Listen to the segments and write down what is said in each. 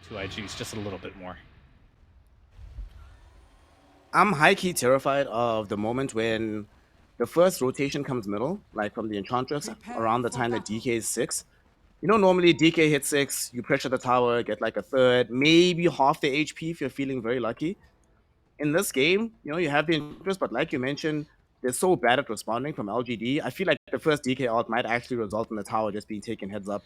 G2.iG's just a little bit more. I'm high-key terrified of the moment when the first rotation comes middle, like from the Enchantress, around the time that DK is 6. You know, normally DK hits 6, you pressure the tower, get like a third, maybe half the HP if you're feeling very lucky. In this game, you know, you have the Enchantress, but like you mentioned, they're so bad at responding from LGD. I feel like the first DK ult might actually result in the tower just being taken heads up.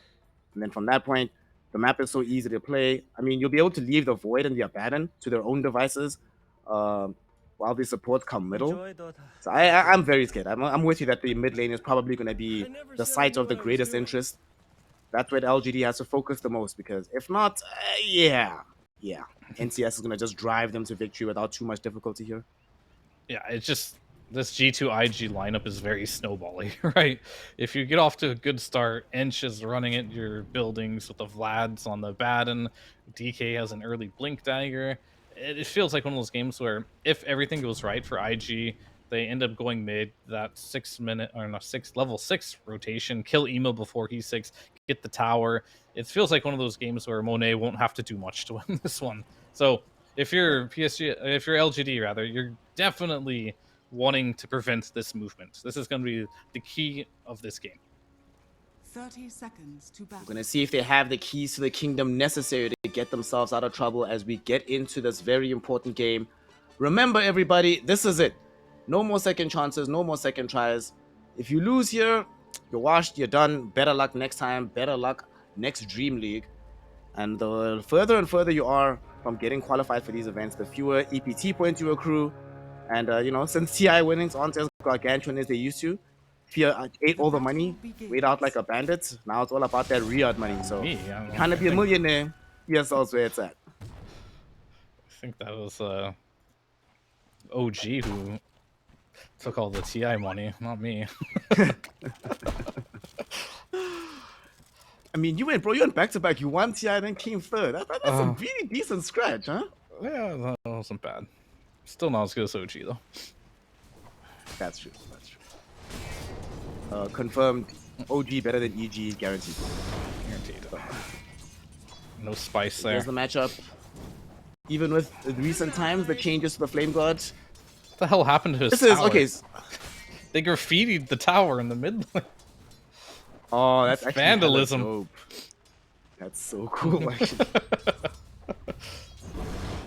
And then from that point, the map is so easy to play. I mean, you'll be able to leave the Void and the Abaddon to their own devices um, while the supports come middle. So I'm very scared. I'm with you that the mid lane is probably going to be the site of the greatest interest. That's where the LGD has to focus the most, because if not, yeah, NCS is going to just drive them to victory without too much difficulty here. Yeah, it's just this G2.iG lineup is very snowbally, right? If you get off to a good start, Ench is running at your buildings with the Vlads on the Baden, DK has an early Blink Dagger. It feels like one of those games where if everything goes right for IG, they end up going mid, that 6 minute or no, level 6 rotation, kill Emo before he's 6, get the tower. It feels like one of those games where Monet won't have to do much to win this one. So if you're if you're LGD rather, you're definitely wanting to prevent this movement. This is going to be the key of this game. 30 seconds to battle. We're going to see if they have the keys to the kingdom necessary to get themselves out of trouble as we get into this very important game. Remember, everybody, this is it. No more second chances, no more second tries. If you lose here, you're washed, you're done. Better luck next time, better luck next DreamLeague. And the further and further you are from getting qualified for these events, the fewer EPT points you accrue. And, you know, since TI winnings aren't as gargantuan as they used to, if you ate all the money, wait out like a bandit, now it's all about that Riyadh money. So, kind of be a millionaire, ESL's where it's at. I think that was OG who took all the TI money, not me. I mean, you went back-to-back. You won TI, then came third. That's a really decent scratch, huh? Yeah, that wasn't bad. Still not as good as OG, though. That's true. Confirmed, OG better than EG, guaranteed. Guaranteed. No spice there. Here's the matchup. Even with recent times, the changes to the Flame God. What the hell happened to his tower? Okay. They graffitied the tower in the mid lane. Oh, that's vandalism. Dope. That's so cool, actually.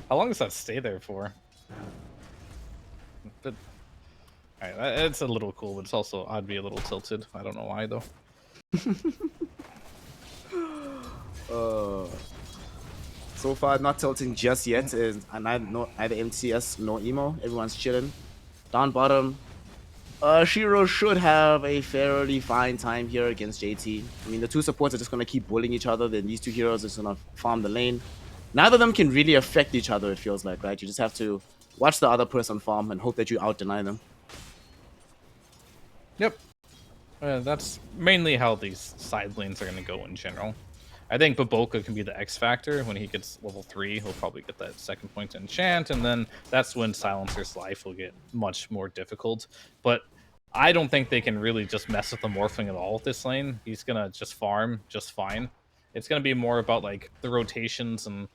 How long does that stay there for? But, all right, it's a little cool, but it's also I'd be a little tilted. I don't know why though. So far, not tilting just yet. Is neither MCS nor Emo. Everyone's chilling. Down bottom, Shiro should have a fairly fine time here against JT. I mean, the two supports are just going to keep bullying each other. Then these two heroes are just going to farm the lane. Neither of them can really affect each other, it feels like, right? You just have to watch the other person farm and hope that you out-deny them. Yep. That's mainly how these side lanes are going to go in general. I think Baboka can be the X factor. When he gets level 3, he'll probably get that second point to enchant, and then that's when Silencer's life will get much more difficult. But I don't think they can really just mess with the morphing at all with this lane. He's going to just farm just fine. It's going to be more about like the rotations and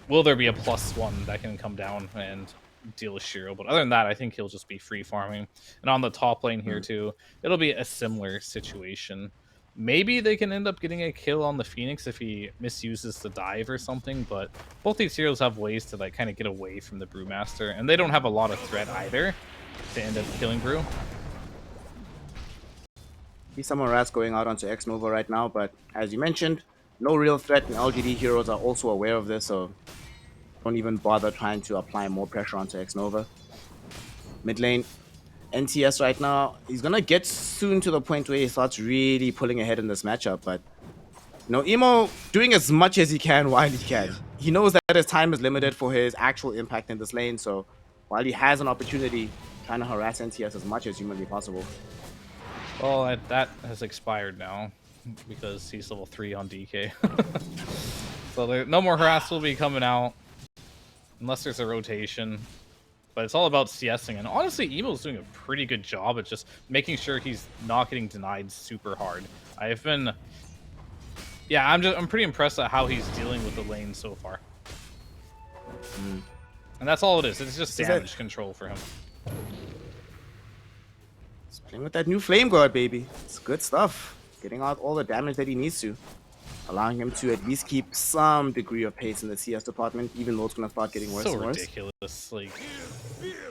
will there be a +1 that can come down and deal with Shiro. But other than that, I think he'll just be free farming. And on the top lane here too, it'll be a similar situation. Maybe they can end up getting a kill on the Phoenix if he misuses the dive or something, but both these heroes have ways to like kind of get away from the Brewmaster, and they don't have a lot of threat either to end up killing Brew. See some rats going out onto X Nova right now, but as you mentioned, no real threat, and LGD heroes are also aware of this, so don't even bother trying to apply more pressure onto X Nova. Mid lane, NTS right now, he's gonna get soon to the point where he starts really pulling ahead in this matchup, but you know, Emo doing as much as he can while he can. He knows that his time is limited for his actual impact in this lane, so while he has an opportunity, trying to harass NTS as much as humanly possible. Well, that has expired now because he's level 3 on DK. So no more harass will be coming out unless there's a rotation. But it's all about CSing, and honestly, Emo's doing a pretty good job at just making sure he's not getting denied super hard. I've been Yeah, I'm pretty impressed at how he's dealing with the lane so far. And that's all it is. It's just damage control for him. He's playing with that new Flame Guard, baby. It's good stuff. Getting out all the damage that he needs to. Allowing him to at least keep some degree of pace in the CS department, even though it's going to start getting worse So and worse. ridiculous. Like,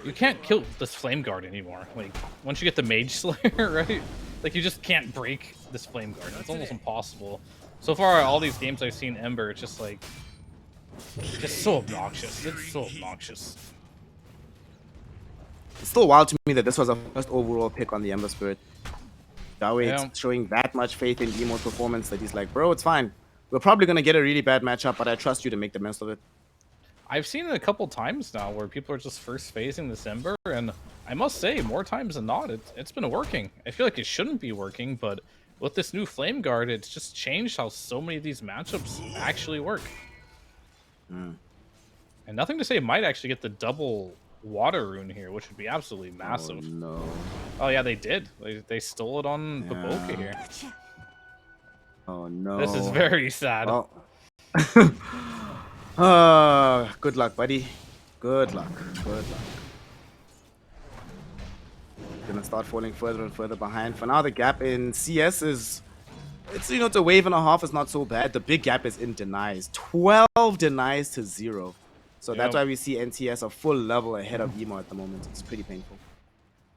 you can't kill this Flame Guard anymore. Like, once you get the Mage Slayer, right? Like, you just can't break this Flame Guard. It's almost impossible. So far, all these games I've seen Ember, it's just like, just so obnoxious. It's so obnoxious. It's still wild to me that this was a first overall pick on the Ember Spirit. Dawei showing that much faith in Emo's performance that he's like, bro, it's fine. We're probably going to get a really bad matchup, but I trust you to make the best of it. I've seen it a couple times now where people are just first phasing this Ember, and I must say, more times than not, it's been working. I feel like it shouldn't be working, but with this new Flame Guard, it's just changed how so many of these matchups actually work. And nothing to say, it might actually get the double water rune here, which would be absolutely massive. Oh, no. Oh yeah, they did. They stole it on Baboka here. Oh no. This is very sad. Well, good luck, buddy. Good luck. Good luck. Gonna start falling further and further behind. For now, the gap in CS is, it's, you know, it's a wave and a half. Is not so bad. The big gap is in denies. 12 denies to 0. So that's why we see NTS a full level ahead of Emo at the moment. It's pretty painful.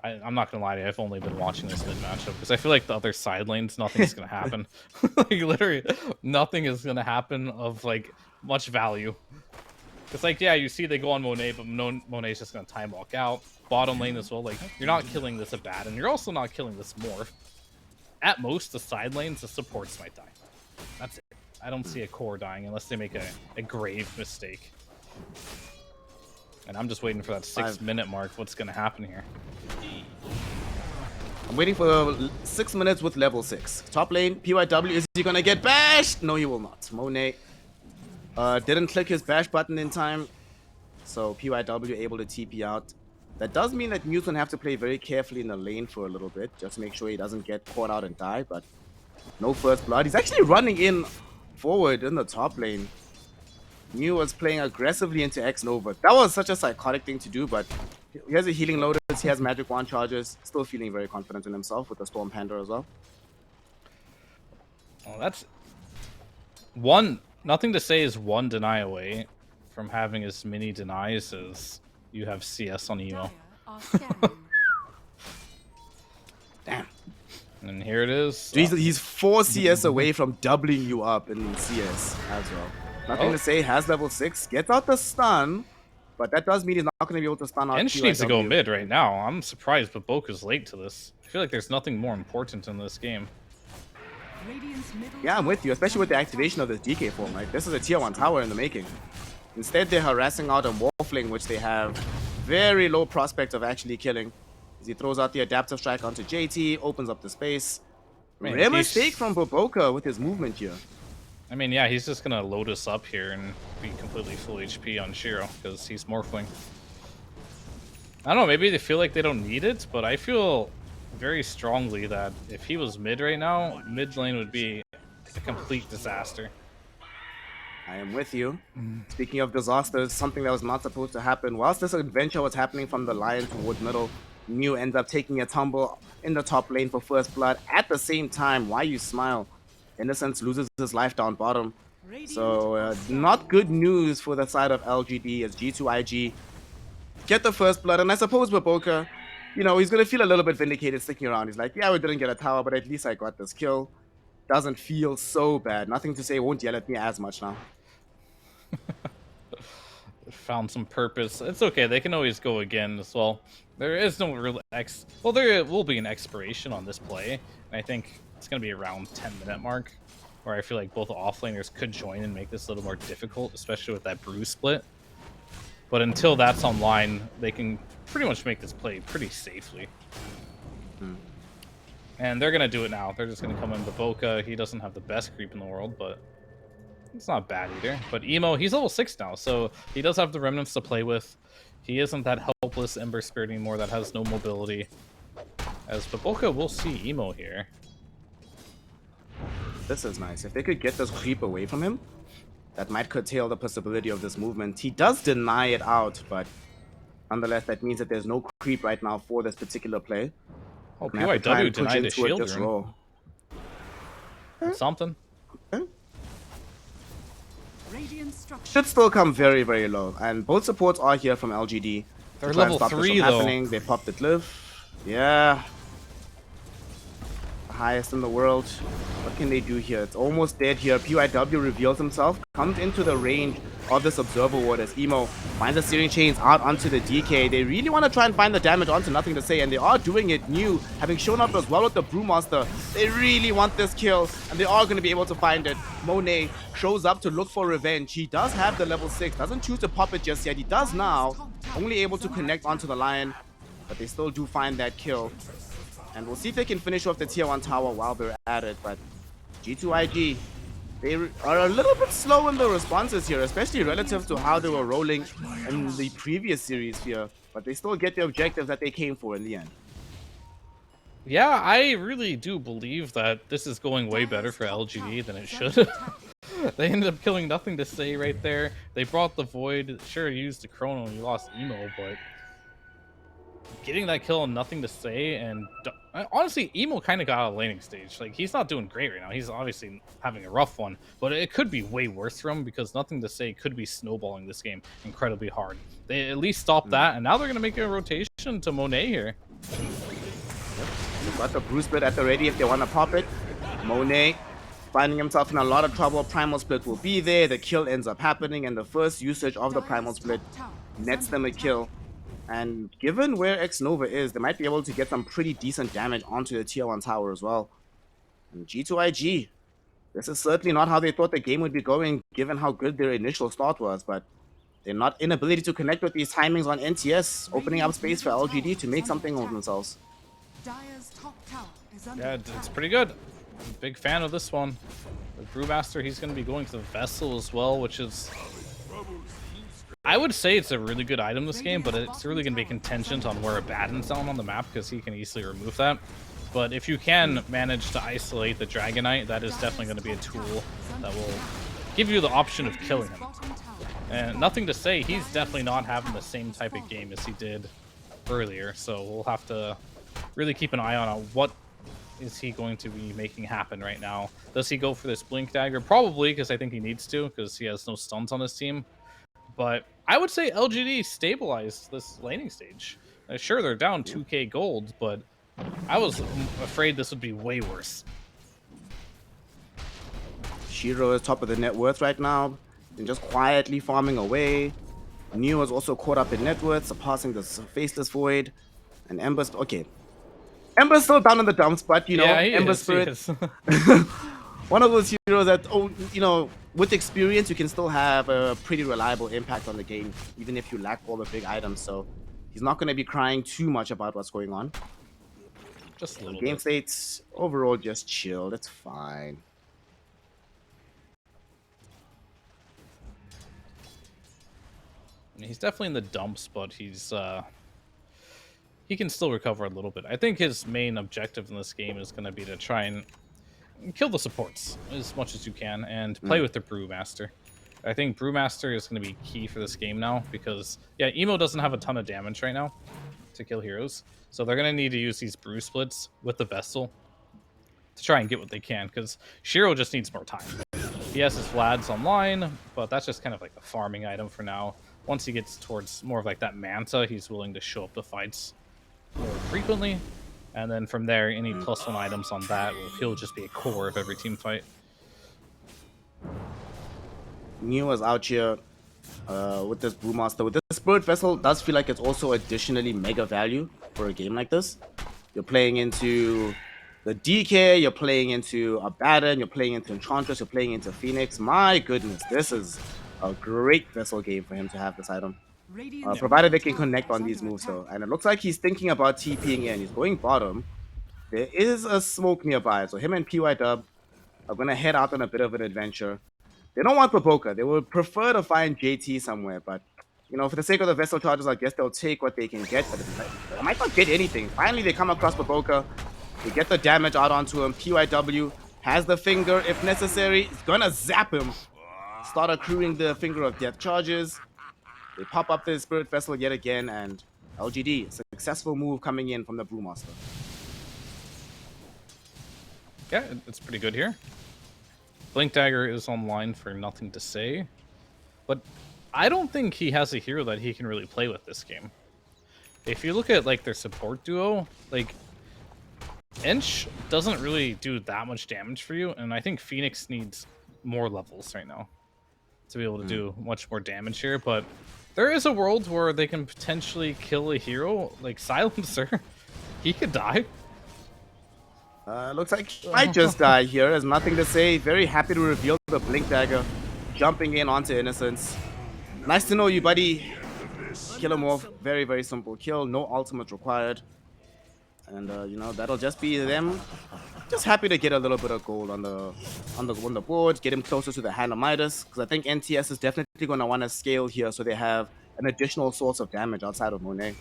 I'm not gonna lie to you, I've only been watching this mid matchup because I feel like the other side lanes, nothing's gonna happen. Like literally, nothing is gonna happen of like much value. It's like, yeah, you see they go on Monet, but Monet's just gonna time walk out. Bottom lane as well, like you're not killing this Abaddon, you're also not killing this Morph. At most, the side lanes, the supports might die. That's it. I don't see a core dying unless they make a grave mistake. And I'm just waiting for that 6-minute mark. What's gonna happen here? I'm waiting for 6 minutes with level 6. Top lane, PYW, is he gonna get bashed? No, he will not. Monet didn't click his bash button in time, so PYW able to TP out. That does mean that Mew's gonna have to play very carefully in the lane for a little bit, just to make sure he doesn't get caught out and die, but no first blood. He's actually running in forward in the top lane. Mew was playing aggressively into X Nova. That was such a psychotic thing to do, but he has a healing lotus, he has magic wand charges, still feeling very confident in himself with the Storm Panda as well. Oh, that's one. Nothing to say is one deny away from having as many denies as you have CS on Emo. Damn. And here it is. He's 4 CS away from doubling you up in CS as well. Nothing to say, has level 6, gets out the stun, but that does mean he's not going to be able to stun out. And she needs to go mid right now. I'm surprised Baboka's late to this. I feel like there's nothing more important in this game. Yeah, I'm with you, especially with the activation of this DK form. Like, this is a tier 1 tower in the making. Instead, they're harassing out a Morphling, which they have very low prospect of actually killing. As he throws out the adaptive strike onto JT, opens up the space. Rare mistake from Baboka with his movement here. I mean, yeah, he's just gonna load us up here and be completely full HP on Shiro because he's Morphling. I don't know, maybe they feel like they don't need it, but I feel very strongly that if he was mid right now, mid lane would be a complete disaster. I am with you. Speaking of disasters, something that was not supposed to happen. Whilst this adventure was happening from the Lion towards middle, Mew ends up taking a tumble in the top lane for first blood. At the same time, why you smile? Innocence loses his life down bottom. So not good news for the side of LGD as G2.iG get the first blood. And I suppose Baboka, you know, he's going to feel a little bit vindicated sticking around. He's like, yeah, we didn't get a tower, but at least I got this kill. Doesn't feel so bad. Nothing to say, won't yell at me as much now. Found some purpose. It's okay, they can always go again as well. There is no real well, there will be an expiration on this play, and I think it's going to be around 10-minute mark, where I feel like both offlaners could join and make this a little more difficult, especially with that brew split. But until that's online, they can pretty much make this play pretty safely. And they're going to do it now. They're just going to come in Baboka. He doesn't have the best creep in the world, but it's not bad either. But Emo, he's level 6 now, so he does have the remnants to play with. He isn't that helpless Ember Spirit anymore that has no mobility. As Baboka will see Emo here. This is nice. If they could get this creep away from him, that might curtail the possibility of this movement. He does deny it out, but nonetheless, that means that there's no creep right now for this particular play. Oh, Gonna have to try PYW and push denied a into it shield this rune. roll. Something. Radiant structure. Should still come very, very low. And both supports are here from LGD. They're to try and level stop this 3 from though. happening. They popped the glyph. Yeah. The highest in the world. What can they do here? It's almost dead here. PYW reveals himself. Comes into the range of this observer ward as Emo finds the searing chains out onto the DK. They really want to try and find the damage onto Nothing to Say, and they are doing it new, having shown up as well with the Brewmaster. They really want this kill, and they are going to be able to find it. Monet shows up to look for revenge. He does have the level 6, doesn't choose to pop it just yet. He does now, only able to connect onto the Lion, but they still do find that kill. And we'll see if they can finish off the tier 1 tower while they're at it, but G2.iG, they are a little bit slow in the responses here, especially relative to how they were rolling in the previous series here. But they still get the objective that they came for in the end. Yeah, I really do believe that this is going way better for LGD than it should. They ended up killing Nothing to Say right there. They brought the Void. Sure, he used the Chrono and he lost Emo, but getting that kill on Nothing to Say, and honestly, Emo kind of got out of laning stage. Like, he's not doing great right now. He's obviously having a rough one, but it could be way worse for him because Nothing to Say could be snowballing this game incredibly hard. They at least stopped that, and now they're going to make a rotation to Monet here. They've got the Brew Split at the ready if they want to pop it. Monet finding himself in a lot of trouble. Primal Split will be there. The kill ends up happening, and the first usage of the Primal Split nets them a kill. And given where X-Nova is, they might be able to get some pretty decent damage onto the tier 1 tower as well. And G2.iG, this is certainly not how they thought the game would be going, given how good their initial start was, but their inability to connect with these timings on NTS, opening up space for LGD to make something of themselves. Dire's top tower is under Yeah, it's pretty good. Big fan of this one. The Brewmaster, he's going to be going to the Vessel as well, which is... I would say it's a really good item this game, but it's really going to be contingent on where Abaddon's down on the map, because he can easily remove that. But if you can manage to isolate the Dragonite, that is definitely going to be a tool that will give you the option of killing him. And Nothing to Say, he's definitely not having the same type of game as he did earlier, so we'll have to really keep an eye on what is he going to be making happen right now. Does he go for this Blink Dagger? Probably, because I think he needs to, because he has no stuns on his team. But I would say LGD stabilized this laning stage. Sure, they're down 2k gold, but I was afraid this would be way worse. Shiro is top of the net worth right now, and just quietly farming away. Neo is also caught up in net worth, surpassing the Faceless Void. And Ember's... okay. Ember's still down in the dumps, but, you know, Yeah, Ember Spirit... one of those heroes that, you know, with experience, you can still have a pretty reliable impact on the game, even if you lack all the big items. So he's not going to be crying too much about what's going on. Just a little Game bit. states, overall, just chill. It's fine. He's definitely in the dumps, but he's he can still recover a little bit. I think his main objective in this game is going to be to try and kill the supports as much as you can and play with the Brewmaster. I think Brewmaster is going to be key for this game now because, yeah, Emo doesn't have a ton of damage right now to kill heroes. So they're going to need to use these Brew Splits with the Vessel to try and get what they can because Shiro just needs more time. He has his Vlads online, but that's just kind of like a farming item for now. Once he gets towards more of like that Manta, he's willing to show up to fights more frequently. And then from there, any +1 items on that, he'll just be a core of every team fight. Neo is out here with this Brewmaster. With this Spirit Vessel, does feel like it's also additionally mega value for a game like this. You're playing into the DK, you're playing into Abaddon, you're playing into Enchantress, you're playing into Phoenix. My goodness, this is a great Vessel game for him to have this item. Provided they can connect on these moves though. And it looks like he's thinking about TPing in. He's going bottom. There is a smoke nearby, so him and PYW are going to head out on a bit of an adventure. They don't want Baboka. They would prefer to find JT somewhere, but, you know, for the sake of the Vessel charges, I guess they'll take what they can get, but they might not get anything. Finally, they come across Baboka. They get the damage out onto him. PYW Has the finger if necessary. It's gonna zap him. Start accruing the finger of death charges. They pop up the Spirit Vessel yet again, and LGD, successful move coming in from the Brewmaster. Yeah, it's pretty good here. Blink Dagger is online for nothing to say, but I don't think he has a hero that he can really play with this game. If you look at like their support duo, like Inch doesn't really do that much damage for you, and I think Phoenix needs more levels right now to be able to do much more damage here, but there is a world where they can potentially kill a hero like Silencer. He could die. Looks like he might just die here. There's nothing to say. Very happy to reveal the Blink Dagger. Jumping in onto Innocence. Nice to know you, buddy. Kill him off. Very, very simple kill. No ultimate required. And, you know, that'll just be them. Just happy to get a little bit of gold on the board. Get him closer to the hand of Midas. Because I think NTS is definitely going to want to scale here so they have an additional source of damage outside of Monet.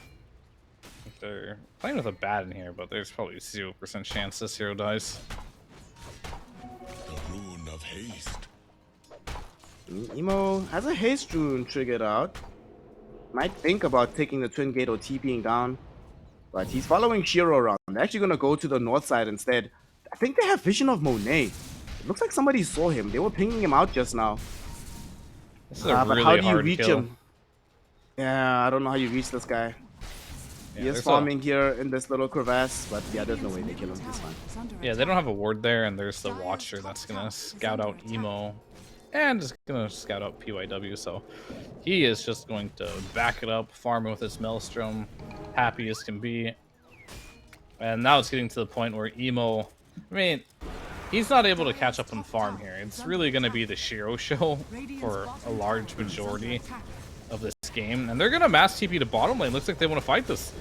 They're playing with a bat in here, but there's probably 0% chance this hero dies. The rune of haste. Emo has a haste rune triggered out. Might think about taking the Twin Gate or TPing down. But he's following Shiro around. They're actually going to go to the north side instead. I think they have vision of Monet. It looks like somebody saw him. They were pinging him out just now. This is a really but how do you hard reach kill. him? Yeah, I don't know how you reach this guy. Yeah, He is farming here in this little crevasse, but yeah, there's no way they kill him. He's fine. Yeah, they don't have a ward there, and there's the Watcher that's gonna scout out Emo, and is gonna scout out PYW. So he is just going to back it up, farming with his Maelstrom, happy as can be. And now it's getting to the point where Emo, I mean, he's not able to catch up on farm here. It's really gonna be the Shiro show for a large majority of this game, and they're gonna mass TP to bottom lane. Looks like they want to fight this.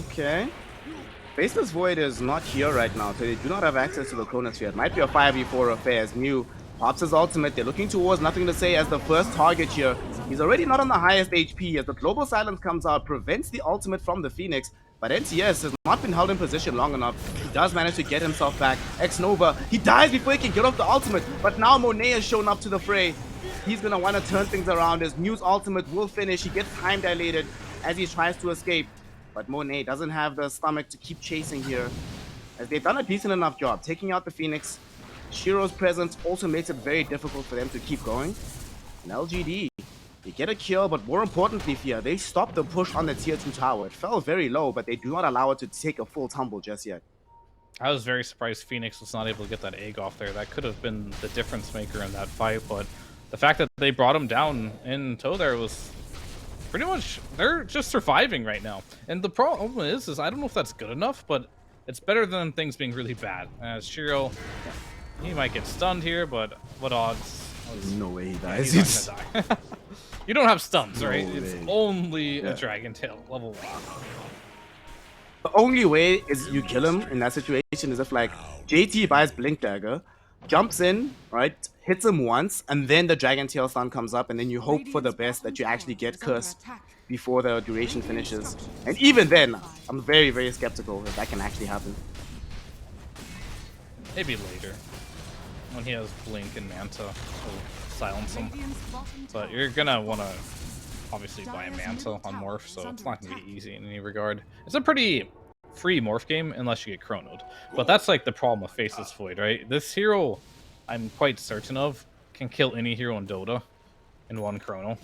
Okay. Faceless Void is not here right now, so they do not have access to the Chronosphere. It might be a 5v4 affair as Mew pops his ultimate. They're looking towards nothing to say as the first target here. He's already not on the highest HP as the Global Silence comes out, prevents the ultimate from the Phoenix, but NTS has not been held in position long enough. He does manage to get himself back. X-Nova, he dies before he can get off the ultimate, but now Monet has shown up to the fray. He's going to want to turn things around. His Mew's ultimate will finish. He gets time dilated as he tries to escape. But Monet doesn't have the stomach to keep chasing here, as they've done a decent enough job taking out the Phoenix. Shiro's presence also makes it very difficult for them to keep going. And LGD, they get a kill, but more importantly here, they stop the push on the tier 2 tower. It fell very low, but they do not allow it to take a full tumble just yet. I was very surprised Phoenix was not able to get that egg off there. That could have been the difference maker in that fight, but the fact that they brought him down in tow there was pretty much, they're just surviving right now. And the problem is I don't know if that's good enough, but it's better than things being really bad. As Shiro, he might get stunned here, but what odds? No way he Yeah, dies. he's not gonna die. You don't have stuns, right? No It's way. only a Dragon Tail, level 1. The only way is you kill him in that situation is if like JT buys Blink Dagger, jumps in, right, hits him once, and then the Dragon Tail stun comes up, and then you hope for the best that you actually get cursed before the duration finishes. And even then, I'm very, very skeptical if that can actually happen. Maybe later, when he has Blink and Manta, he'll silence him. But you're gonna want to obviously buy a Manta on Morph, so it's not gonna be easy in any regard. It's a pretty free Morph game unless you get Chronoed. But that's like the problem with Faceless Void, right? This hero, I'm quite certain of, can kill any hero in Dota in one Chrono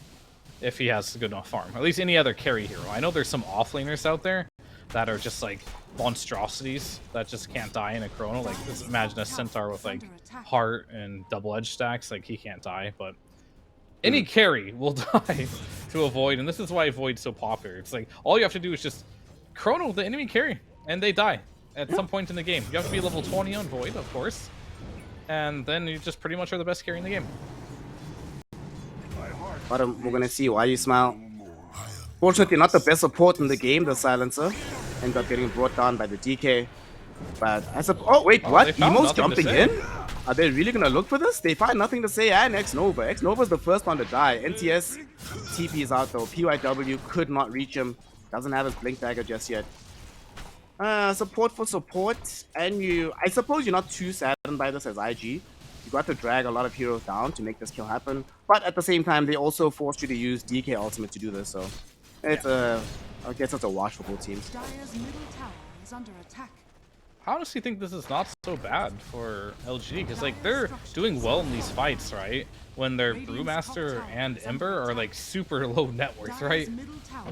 if he has a good enough farm. At least any other carry hero. I know there's some offlaners out there that are just like monstrosities that just can't die in a Chrono. Like, just imagine a Centaur with like heart and double edge stacks. Like, he can't die, but any carry will die to a Void, and this is why Void's so popular. It's like all you have to do is just Chrono the enemy carry, and they die at some point in the game. You have to be level 20 on Void, of course, and then you just pretty much are the best carry in the game. But we're gonna see why you smile. Fortunately, not the best support in the game, the Silencer. Ends up getting brought down by the DK. But I suppose. Oh, wait, Oh, what? they found Emo's nothing to jumping say. in? Are they really gonna look for this? They find nothing to say, and X-Nova. X-Nova's the first one to die. NTS TP's out though. PYW could not reach him. Doesn't have his Blink Dagger just yet. Support for support, and I suppose you're not too saddened by this as IG. You got to drag a lot of heroes down to make this kill happen, but at the same time, they also forced you to use DK ultimate to do this, so it's I guess it's a wash for both teams. Dire's middle tower is under attack. I honestly think this is not so bad for LGD because like they're doing well in these fights, right? When their Brewmaster and Ember are like super low net worth, right?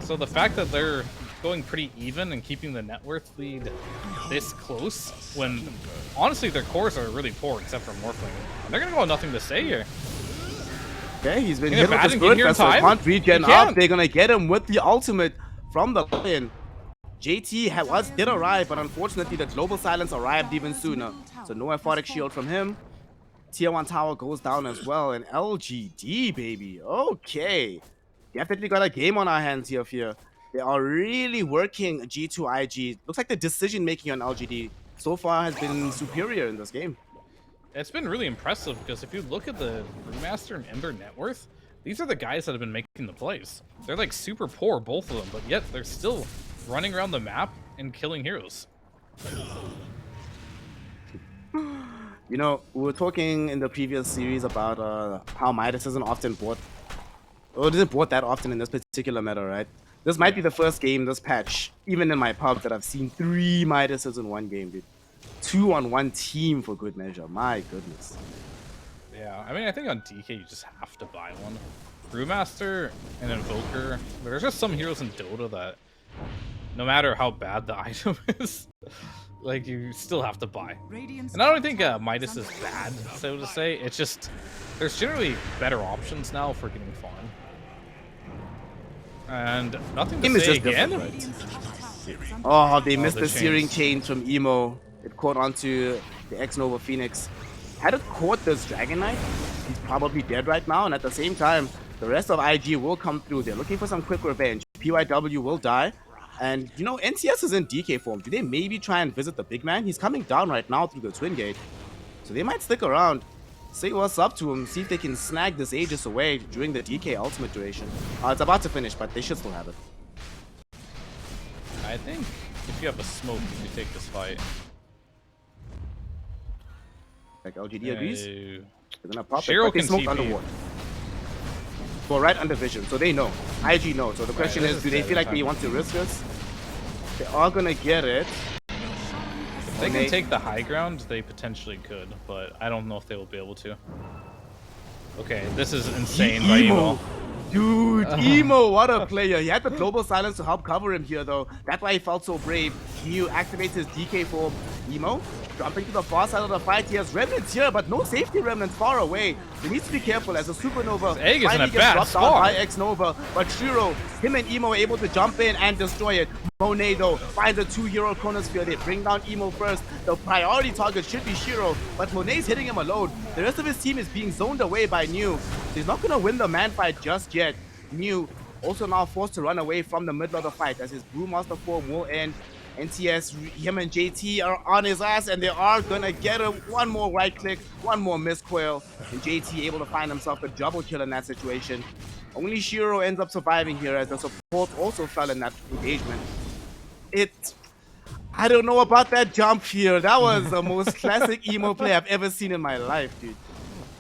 So the fact that they're going pretty even and keeping the net worth lead this close when honestly their cores are really poor except for Morphling. And they're gonna go on nothing to say here. Okay, he's been Can hit with the Spirit Vessel, can't regen up. They're gonna get him with the ultimate from the Lion. JT did arrive, but unfortunately the Global Silence arrived even sooner. So no Aphotic Shield from him. Tier 1 tower goes down as well, and LGD, baby. Okay. Definitely got a game on our hands here, Fear. They are really working G2.iG. Looks like the decision-making on LGD so far has been superior in this game. It's been really impressive because if you look at the Brewmaster and Ember net worth, these are the guys that have been making the plays. They're like super poor, both of them, but yet they're still running around the map and killing heroes. You know, we were talking in the previous series about how Midas isn't often bought, or isn't bought that often in this particular meta, right? This might be the first game this patch, even in my pub, that I've seen 3 Midases in one game, dude. 2 on one team for good measure. My goodness. Yeah, I mean, I think on DK you just have to buy one. Brewmaster and Invoker, there's just some heroes in Dota that no matter how bad the item is, like you still have to buy. And I don't think Midas is bad, so to say. It's just there's generally better options now for getting farm. And nothing to say again. Oh, they missed the searing chains from Emo. It caught onto the X-Nova Phoenix. Had it caught this Dragon Knight, he's probably dead right now. And at the same time, the rest of IG will come through. They're looking for some quick revenge. PYW will die. And, you know, NCS is in DK form. Do they maybe try and visit the big man? He's coming down right now through the Twin Gate. So they might stick around, say what's up to him, see if they can snag this Aegis away during the DK ultimate duration. It's about to finish, but they should still have it. I think if you have a smoke, you can take this fight. Like LGD agrees. They're gonna pop Shiro it, but they can smoked TP. underwater. Well, right under vision, so they know. IG knows. So the question is, do they feel like they want to risk this? They are gonna get it. If they can take the high ground, they potentially could, but I don't know if they will be able to. Okay, this is insane by Emo. Dude, Emo, what a player. He had the Global Silence to help cover him here, though. That's why he felt so brave. He activates his DK form. Emo, jumping to the far side of the fight. He has Remnants here, but no safety Remnants far away. He needs to be careful as a Supernova Egg is in a finally bad gets dropped spot. out by X-Nova. But Shiro, him and Emo are able to jump in and destroy it. Monet, though, finds a 2-hero chronosphere. They bring down Emo first. The priority target should be Shiro, but Monet's hitting him alone. The rest of his team is being zoned away by New. He's not going to win the man fight just yet. New also now forced to run away from the middle of the fight as his Brewmaster form will end. NTS, him and JT are on his ass, and they are gonna get him. One more right click, one more miscoil, and JT able to find himself a double kill in that situation. Only Shiro ends up surviving here as the support also fell in that engagement. I don't know about that jump here. That was the most classic Emo play I've ever seen in my life, dude.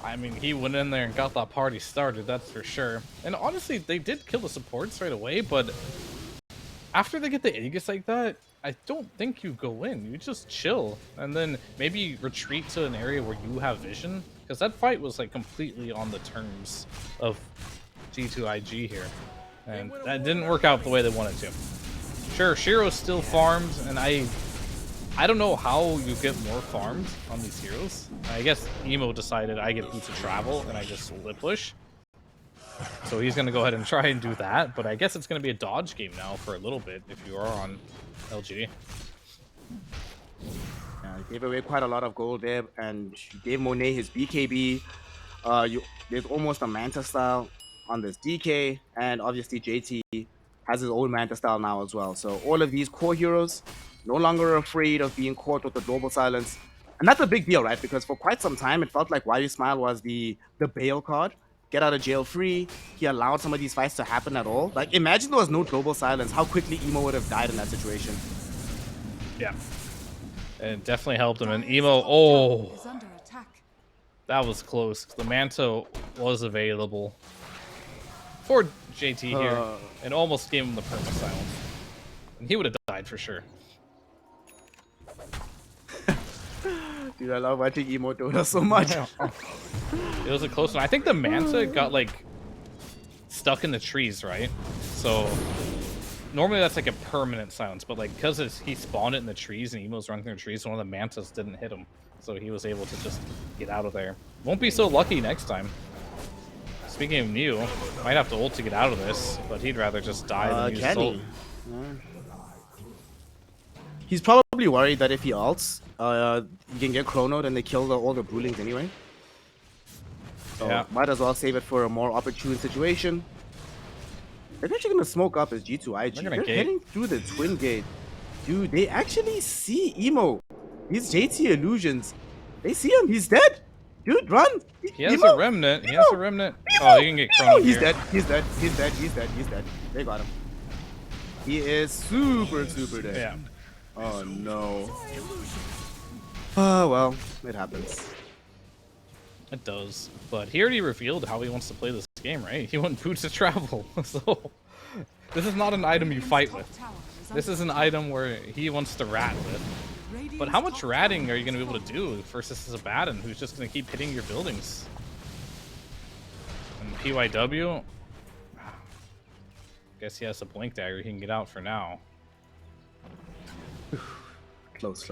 I mean, he went in there and got that party started, that's for sure. And honestly, they did kill the supports right away, but after they get the Aegis like that, I don't think you go in. You just chill, and then maybe retreat to an area where you have vision, because that fight was like completely on the terms of G2.iG here, and that didn't work out the way they wanted to. Sure, Shiro's still farmed, and I don't know how you get more farmed on these heroes. I guess Emo decided I get boots of travel, and I just lip push. So he's going to go ahead and try and do that, but I guess it's going to be a dodge game now for a little bit if you are on LGD. Gave away quite a lot of gold there, and gave Monet his BKB. There's almost a Manta style on this DK, and obviously JT has his own Manta style now as well. So all of these core heroes no longer afraid of being caught with the Global Silence. And that's a big deal, right? Because for quite some time, it felt like Why You Smile was the bail card. Get out of jail free. He allowed some of these fights to happen at all. Like, imagine there was no Global Silence, how quickly Emo would have died in that situation. Yeah. It definitely helped him. And Emo, oh, Is under attack. that was close. The Manta was available for JT here and almost gave him the perma silence. And he would have died for sure. Dude, I love watching emo Dota so much. It was a close one. I think the Manta got like stuck in the trees, right? So normally that's like a permanent silence, but like because he spawned it in the trees and Emo's running through the trees, one of the Mantas didn't hit him. So he was able to just get out of there. Won't be so lucky next time. Speaking of Mew, might have to ult to get out of this, but he'd rather just die than use his ult. He's probably worried that if he ults, he can get chronoed and they kill all the Brewlings anyway. So Yeah. might as well save it for a more opportune situation. They're actually gonna smoke up as G2.iG. They're heading through the twin gate. Dude, they actually see Emo. These JT illusions. They see him. He's dead. Dude, run. He has Emo. a remnant. Emo. He has a remnant. Oh, he can get chronoed He's here. dead. He's dead. He's dead. He's dead. He's dead. They got him. He is super dead. Yeah. Oh no. Oh well, it happens. It does. But he already revealed how he wants to play this game, right? He wants boots to travel. So this is not an item you fight with. This is an item where he wants to rat with. But how much ratting are you going to be able to do versus a Batten who's just going to keep hitting your buildings? And PYW, guess he has a blink dagger. He can get out for now. Close.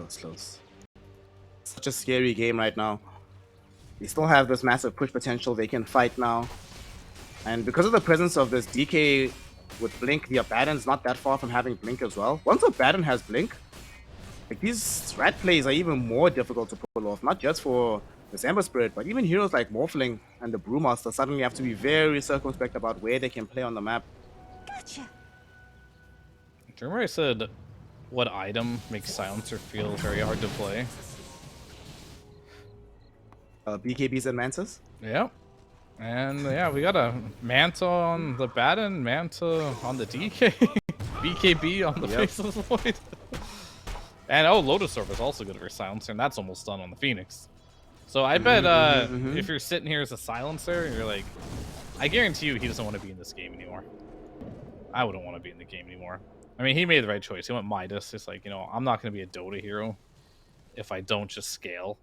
Such a scary game right now. They still have this massive push potential. They can fight now. And because of the presence of this DK with Blink, the Abaddon's not that far from having Blink as well. Once Abaddon has Blink, like these rat plays are even more difficult to pull off. Not just for the Ember Spirit, but even heroes like Morphling and the Brewmaster suddenly have to be very circumspect about where they can play on the map. Gotcha. Do you remember I said what item makes Silencer feel very hard to play? BKBs and Mantas? Yep. And yeah, we got a Manta on the Batten, Manta on the DK, BKB on the Faceless Void. And oh, Lotus Orb is also good for Silencer, and that's almost done on the Phoenix. So I bet if you're sitting here as a Silencer, you're like, I guarantee you he doesn't want to be in this game anymore. I wouldn't want to be in the game anymore. I mean, he made the right choice. He went Midas. It's like, you know, I'm not going to be a Dota hero if I don't just scale.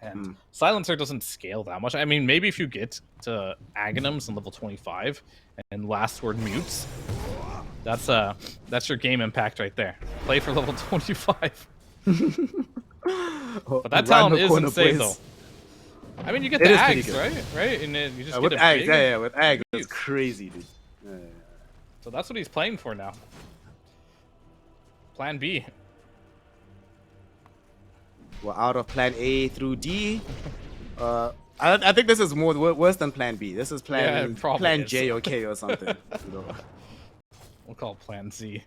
And Silencer doesn't scale that much. I mean, maybe if you get to Aghanims in level 25 and Last Word Mutes, that's your game impact right there. Play for level 25. But that talent is insane, though. I mean, you get the Ags, right? And then you just with get Ags, with Ags, it's crazy, dude. So that's what he's playing for now. Plan B. We're out of Plan A through D. I think this is more worse than Plan B. This is Plan J or K or something. You know? We'll call it Plan Z.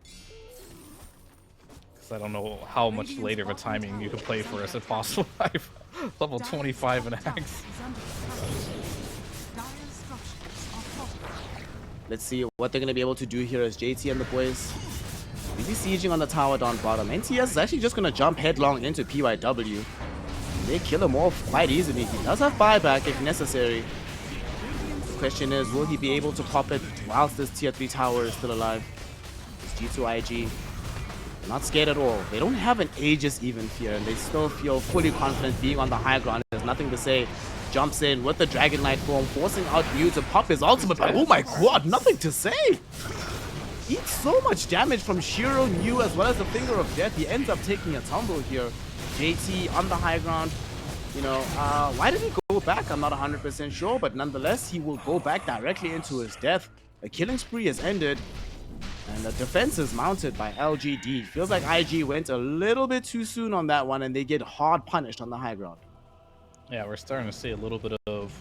Because I don't know how much later of a timing you can play for us if possible. Level 25 and Axe. Let's see what they're going to be able to do here as JT and the boys. Busy sieging on the tower down bottom. NTS is actually just going to jump headlong into PYW. They kill him off quite easily. He does have buyback if necessary. The question is, will he be able to pop it whilst this tier 3 tower is still alive? It's G2.iG. They're not scared at all. They don't have an Aegis even fear, and they still feel fully confident being on the high ground. There's nothing to say. Jumps in with the Dragon Knight form, forcing out Mew to pop his ultimate. Oh my god, nothing to say! Eats so much damage from Shiro, Mew, as well as the Finger of Death. He ends up taking a tumble here. JT on the high ground. You know, why did he go back? I'm not 100% sure, but nonetheless, he will go back directly into his death. A killing spree has ended, and the defense is mounted by LGD. Feels like IG went a little bit too soon on that one, and they get hard punished on the high ground. Yeah, we're starting to see a little bit of,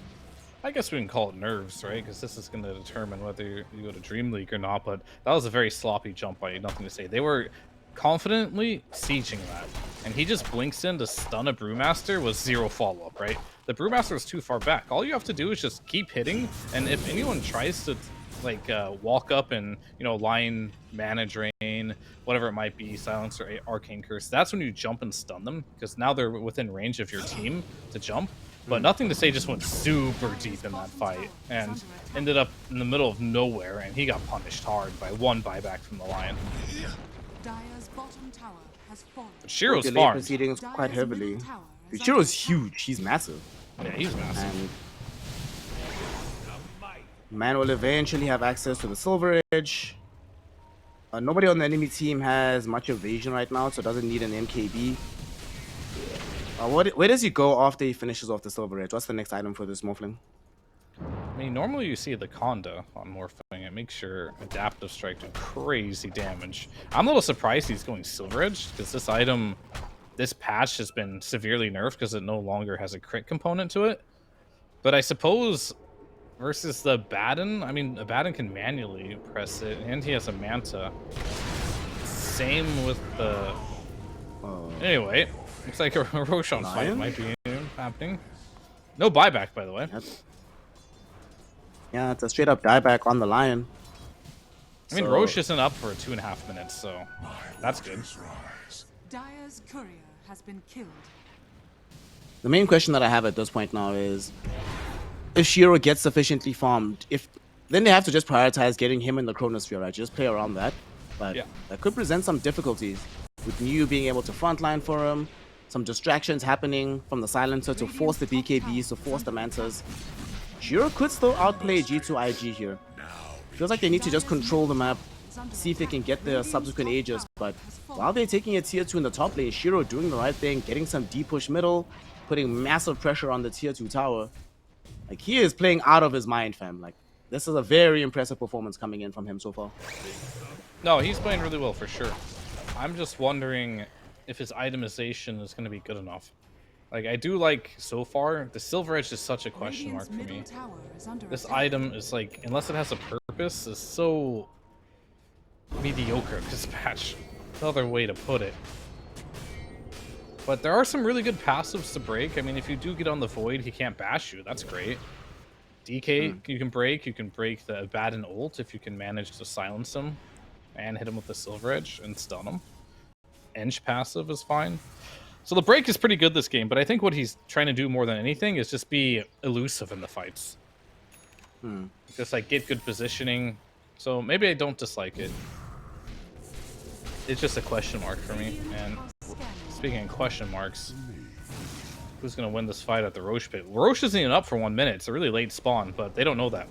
I guess we can call it nerves, right? Because this is going to determine whether you go to DreamLeague or not, but that was a very sloppy jump by Nothing to Say. They were confidently sieging that, and he just blinks in to stun a Brewmaster with 0 follow-up, right? The Brewmaster is too far back. All you have to do is just keep hitting, and if anyone tries to like walk up and line mana drain, whatever it might be, silencer, arcane curse. That's when you jump and stun them because now they're within range of your team to jump. But nothing to say just went super deep in that fight and ended up in the middle of nowhere, and he got punished hard by one buyback from the Lion. Dire's bottom tower has fallen. But Shiro's Delay farmed. proceedings quite Dire's heavily. middle tower is Dude, Shiro's under attack. huge. He's massive. Yeah, he's massive. And man will eventually have access to the Silver Edge. Nobody on the enemy team has much evasion right now, so doesn't need an MKB. Where does he go after he finishes off the Silver Edge? What's the next item for this Morphling? I mean, normally you see the Conda on Morphling. It makes your Adaptive Strike do crazy damage. I'm a little surprised he's going Silver Edge, because this item, this patch has been severely nerfed because it no longer has a crit component to it. But I suppose versus the Abaddon, I mean, Abaddon can manually press it, and he has a Manta. Same with the... Anyway, looks like a Roshan fight might be happening. No buyback, by the way. Yeah, it's a straight up dieback on the Lion. I mean, Roche isn't up for 2.5 minutes, so that's good. Dire's courier has been killed. The main question that I have at this point now is, if Shiro gets sufficiently farmed, then they have to just prioritize getting him in the Chronosphere, right? Just play around that. But that could present some difficulties with Niu being able to frontline for him, some distractions happening from the Silencer to force the BKBs, to force the Mantas. Shiro could still outplay G2.iG here. Feels like they need to just control the map, see if they can get their subsequent ages. But while they're taking a tier 2 in the top lane, Shiro doing the right thing, getting some deep push middle, putting massive pressure on the tier 2 tower. Like, he is playing out of his mind, fam. Like, this is a very impressive performance coming in from him so far. No, he's playing really well for sure. I'm just wondering if his itemization is going to be good enough. Like, I do like, so far, the Silver Edge is such a question mark for me. This item is like, unless it has a purpose, is so mediocre this patch. No other way to put it. But there are some really good passives to break. I mean, if you do get on the Void, he can't bash you. That's great. DK, you can break the Abaddon ult if you can manage to silence him and hit him with the Silver Edge and stun him. Eng passive is fine. So the break is pretty good this game, but I think what he's trying to do more than anything is just be elusive in the fights. Just like get good positioning. So maybe I don't dislike it. It's just a question mark for me. And speaking of question marks, who's going to win this fight at the Roche pit? Roche isn't even up for 1 minute. It's a really late spawn, but they don't know that.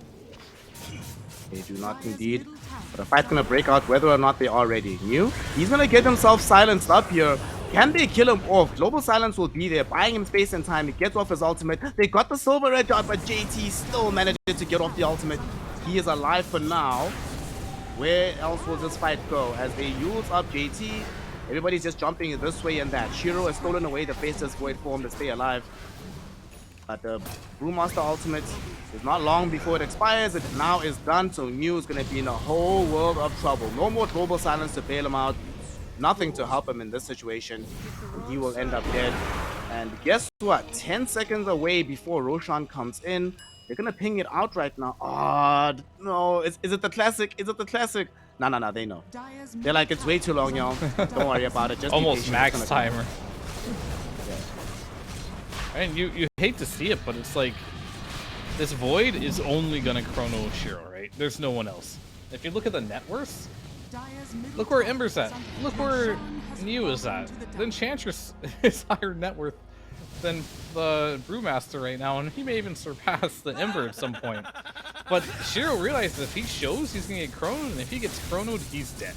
They do not indeed. But a fight's going to break out whether or not they are ready. Niu, he's going to get himself silenced up here. Can they kill him off? Global Silence will be there, buying him space and time. He gets off his ultimate. They got the Silver Edge out, but JT still managed to get off the ultimate. He is alive for now. Where else will this fight go? As they use up JT, everybody's just jumping this way and that. Shiro has stolen away the Faceless Void form to stay alive. But the Brewmaster ultimate is not long before it expires. It now is done, so Niu is going to be in a whole world of trouble. No more Global Silence to bail him out. Nothing to help him in this situation. He will end up dead. And guess what? 10 seconds away before Roshan comes in. They're going to ping it out right now. Oh, no. Is it the classic? Is it the classic? No, they know. They're like, it's way too long, y'all. Don't worry about it. Just almost max timer. And you hate to see it, but it's like, this Void is only going to chrono Shiro, right? There's no one else. If you look at the net worth, look where Ember's at. Look where Niu is at. The Enchantress is higher net worth than the Brewmaster right now, and he may even surpass the Ember at some point. But Shiro realizes if he shows, he's going to get chronoed, and if he gets chronoed, he's dead.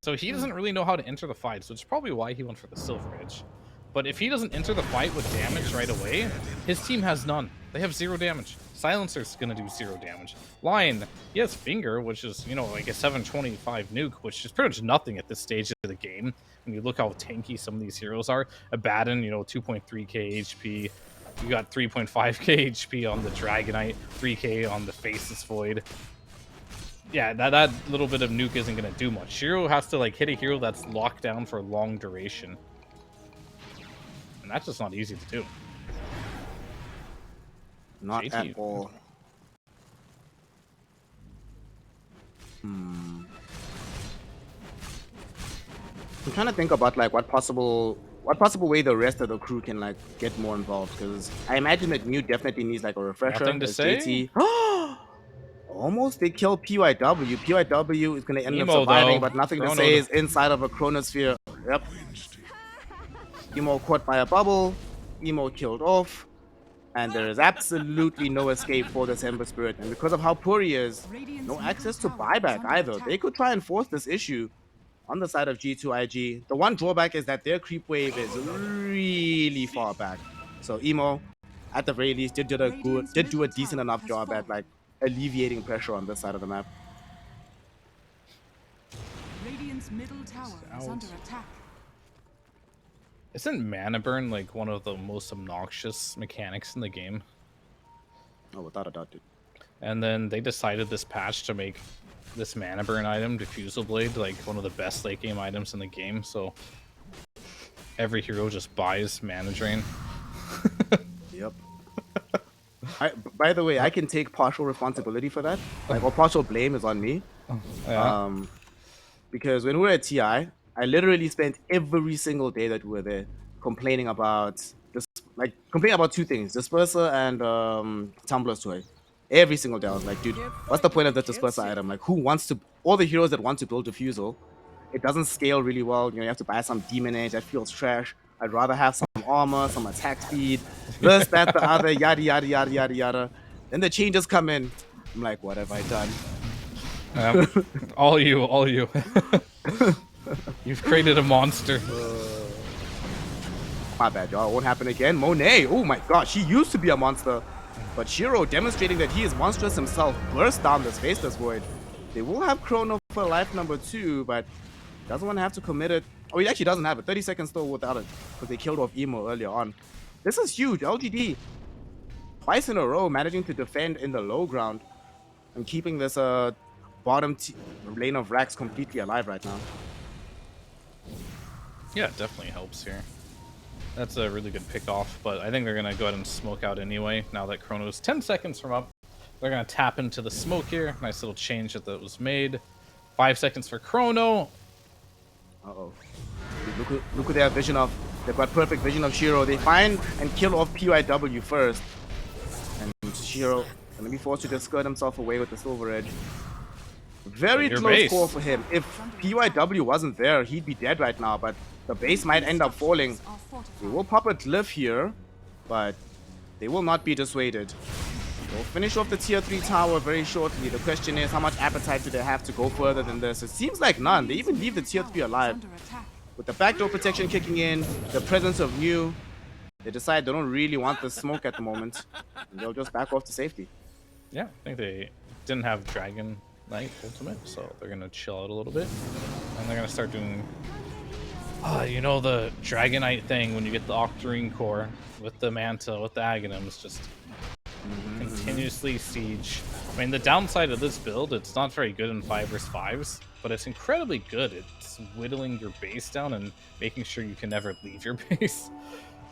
So he doesn't really know how to enter the fight, so it's probably why he went for the Silver Edge. But if he doesn't enter the fight with damage right away, his team has none. They have 0 damage. Silencer's gonna do 0 damage. Lion, he has Finger, which is, like a 725 nuke, which is pretty much nothing at this stage of the game. When you look how tanky some of these heroes are. Abaddon, 2.3k HP. You got 3.5k HP on the Dragonite, 3k on the Faceless Void. Yeah, that little bit of nuke isn't gonna do much. Shiro has to hit a hero that's locked down for a long duration. And that's just not easy to do. Not JT. at all. I'm trying to think about like what possible way the rest of the crew can like get more involved, because I imagine that Mute definitely needs like a refresher. Nothing to as say? JT. Almost they kill PYW. PYW is gonna end up Emo, surviving, though. but nothing to Chrono say is inside of a chronosphere. Yep. Emo caught by a bubble. Emo killed off. And there is absolutely no escape for this Ember Spirit. And because of how poor he is, no access to buyback either. They could try and force this issue on the side of G2.iG. The one drawback is that their creep wave is really far back. So Emo, at the very least, did do a decent enough job at like alleviating pressure on this side of the map. Radiant's middle tower is under attack. Isn't mana burn like one of the most obnoxious mechanics in the game? Oh, without a doubt, dude. And then they decided this patch to make this mana burn item, Diffusal Blade, like one of the best late game items in the game. So every hero just buys mana drain. Yep. By the way, I can take partial responsibility for that. Like, or partial blame is on me. Yeah. Because when we were at TI, I literally spent every single day that we were there complaining about two things: Disperser and Tumblr's Toy. Every single day, I was like, dude, what's the point of the Disperser item? Like, who wants to? All the heroes that want to build Diffusal, it doesn't scale really well. You know, you have to buy some Demon Age. That feels trash. I'd rather have some armor, some attack speed, this, that, the other, yada yada yada yada yada. Then the changes come in. I'm like, what have I done? All you. You've created a monster. My bad, y'all. It won't happen again. Monet. Oh my god, she used to be a monster. But Shiro, demonstrating that he is monstrous himself, burst down this Faceless Void. They will have Chrono for life number 2, but doesn't want to have to commit it. Oh, he actually doesn't have it. 30 seconds still without it, because they killed off Emo earlier on. This is huge. LGD, twice in a row, managing to defend in the low ground and keeping this bottom lane of racks completely alive right now. Yeah, it definitely helps here. That's a really good pick off, but I think they're going to go ahead and smoke out anyway, now that Chrono's 10 seconds from up. They're going to tap into the smoke here. Nice little change that was made. 5 seconds for Chrono. Uh-oh. Look at their vision of... They've got perfect vision of Shiro. They find and kill off PYW first. And Shiro going to be forced to just skirt himself away with the Silver Edge. Very close call for him. If PYW wasn't there, he'd be dead right now, but the base might end up falling. They will pop a glyph here, but they will not be dissuaded. They'll finish off the tier 3 tower very shortly. The question is, how much appetite do they have to go further than this? It seems like none. They even leave the tier 3 alive. With the backdoor protection kicking in, the presence of New, they decide they don't really want the smoke at the moment. And they'll just back off to safety. Yeah, I think they didn't have Dragon Knight ultimate, so they're going to chill out a little bit. And they're going to start doing... you know, the Dragonite thing when you get the Octarine core with the Manta, with the Aghanims, just continuously siege. I mean, the downside of this build, it's not very good in 5 vs 5s, but it's incredibly good. It's whittling your base down and making sure you can never leave your base.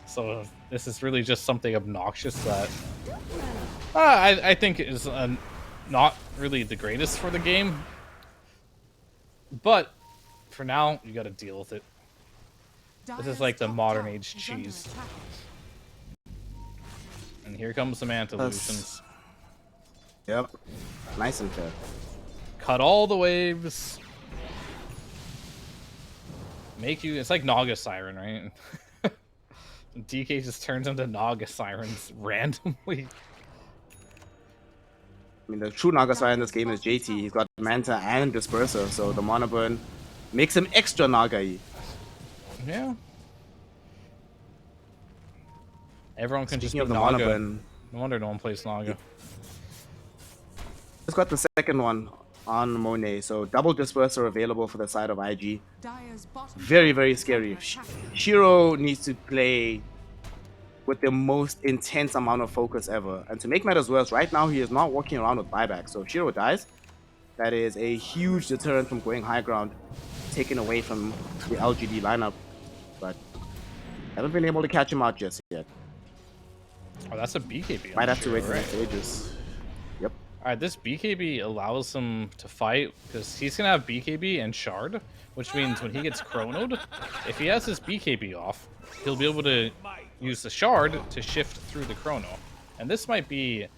So this is really just something obnoxious that I think is not really the greatest for the game. But for now, you got to deal with it. This is like the modern age cheese. And here comes the Manta Illusions. Yep. Nice and fair. Cut all the waves. Make you... It's like Naga Siren, right? DK just turns into Naga Sirens randomly. I mean, the true Naga Siren in this game is JT. He's got Manta and Disperser, so the mana burn makes him extra Naga-y. Yeah. Everyone can Speaking just of be the Naga. mana burn, No wonder no one plays Naga. just got the second one on Monet, so double Disperser available for the side of IG. Very, very scary. Shiro needs to play with the most intense amount of focus ever. And to make matters worse, right now he is not walking around with buyback. So if Shiro dies, that is a huge deterrent from going high ground, taken away from the LGD lineup. But haven't been able to catch him out just yet. Oh, that's a BKB. Might have to wait for for the stages. Yep. All right, this BKB allows him to fight because he's gonna have BKB and Shard, which means when he gets chronoed, if he has his BKB off, he'll be able to use the Shard to shift through the chrono. And this might be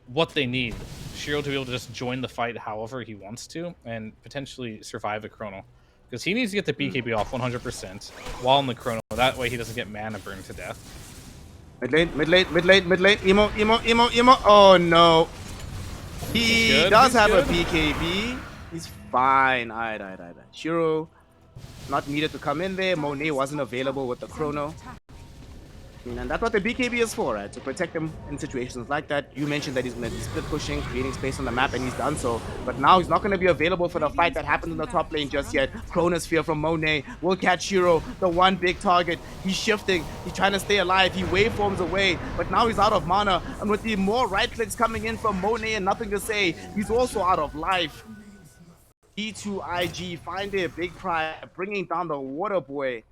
what they need. Shiro to be able to just join the fight however he wants to and potentially survive a chrono. Because he needs to get the BKB off 100% while in the chrono. That way he doesn't get mana burned to death. Mid lane, mid lane, mid lane, mid lane. Emo. Oh no. He does have a BKB. He's fine. Alright. Shiro not needed to come in there. Monet wasn't available with the chrono. And that's what the BKB is for, right? To protect him in situations like that. You mentioned that he's going to be split pushing, creating space on the map, and he's done so. But now he's not going to be available for the fight that happens in the top lane just yet. Chronosphere from Monet will catch Shiro, the one big target. He's shifting. He's trying to stay alive. He waveforms away, but now he's out of mana. And with the more right clicks coming in from Monet and nothing to say, he's also out of life. G2.iG find their big pride, bringing down the water boy.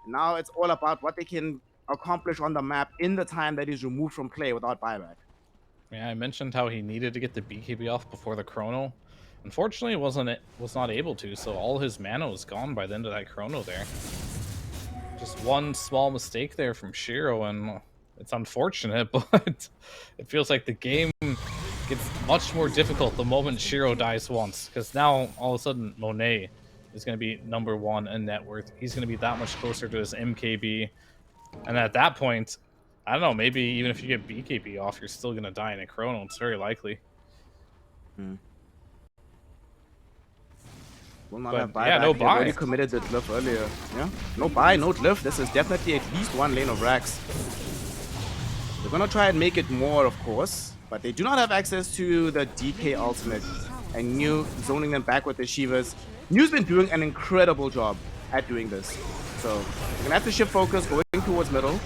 Now it's all about what they can accomplish on the map in the time that is removed from play without buyback. Yeah, I mentioned how he needed to get the BKB off before the chrono. Unfortunately, was not able to, so all his mana was gone by the end of that chrono there. Just one small mistake there from Shiro, and it's unfortunate, but it feels like the game gets much more difficult the moment Shiro dies once, because now all of a sudden Monet is going to be #1 in net worth. He's going to be that much closer to his MKB. And at that point, I don't know, maybe even if you get BKB off, you're still going to die in a chrono. It's very likely. Will not But, have buyback. yeah, no He buy. already committed the glyph earlier. Yeah, no buy, no glyph. This is definitely at least one lane of racks. They're going to try and make it more, of course, but they do not have access to the DK ultimate. And New zoning them back with the Shivas. New's been doing an incredible job at doing this. So you're gonna have to shift focus going towards middle.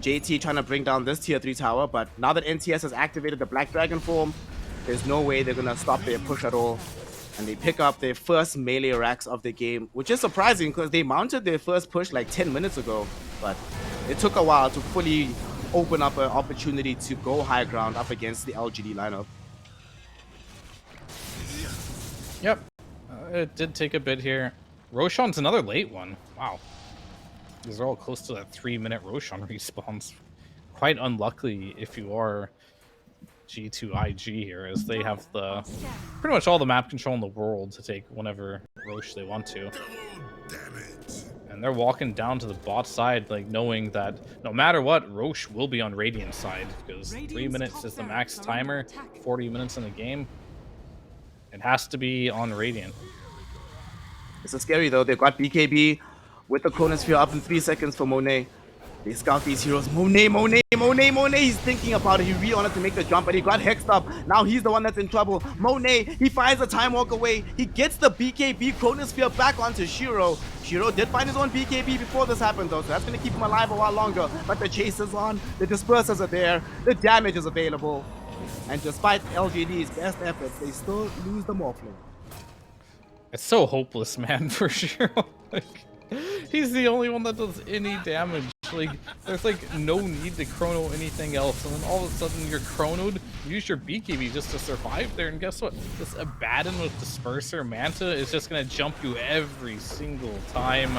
JT trying to bring down this tier 3 tower, but now that NTS has activated the Black Dragon form, there's no way they're gonna stop their push at all. And they pick up their first melee racks of the game, which is surprising because they mounted their first push like 10 minutes ago. But it took a while to fully open up an opportunity to go high ground up against the LGD lineup. Yep. It did take a bit here. Roshan's another late one. Wow. These are all close to that 3-minute Roshan respawns. Quite unlucky if you are G2.iG here, as they have the pretty much all the map control in the world to take whenever Rosh they want to. And they're walking down to the bot side, like knowing that no matter what, Rosh will be on Radiant's side, because 3 minutes is the max timer, 40 minutes in the game. It has to be on Radiant. This is scary though. They've got BKB with the Chronosphere up in 3 seconds for Monet. They scout these heroes. Monet. He's thinking about it. He really wanted to make the jump, but he got hexed up. Now he's the one that's in trouble. Monet, he finds a time walk away. He gets the BKB Chronosphere back onto Shiro. Shiro did find his own BKB before this happened though, so that's going to keep him alive a while longer. But the chase is on. The dispersers are there. The damage is available. And despite LGD's best efforts, they still lose the Morphling. It's so hopeless, man, for sure. Like, he's the only one that does any damage. Like, there's like no need to chrono anything else, and then all of a sudden you're chronoed, use your BKB just to survive there, and guess what? This Abaddon with Disperser Manta is just gonna jump you every single time.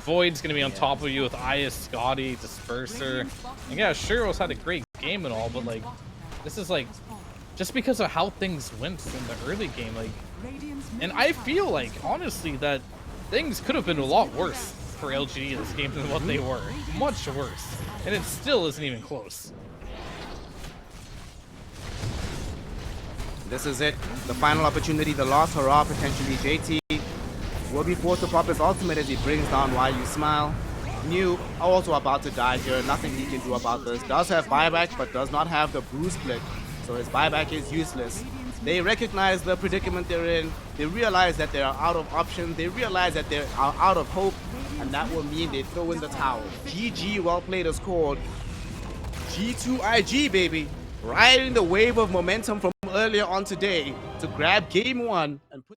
Void's gonna be on top of you with Aya, Scotty, Disperser. And yeah, Shiro's had a great game and all, but like, this is like, just because of how things went in the early game, like, and I feel like, honestly, that things could have been a lot worse for LGD in this game than what they were. Much worse. And it still isn't even close. This is it. The final opportunity, the last hurrah, potentially. JT will be forced to pop his ultimate as he brings down While You Smile. New also about to die here. Nothing he can do about this. Does have buyback, but does not have the bruise split. So his buyback is useless. They recognize the predicament they're in. They realize that they are out of options. They realize that they are out of hope. And that will mean they throw in the towel. GG, well played is called. G2.iG, baby. Riding the wave of momentum from earlier on today to grab game 1 and put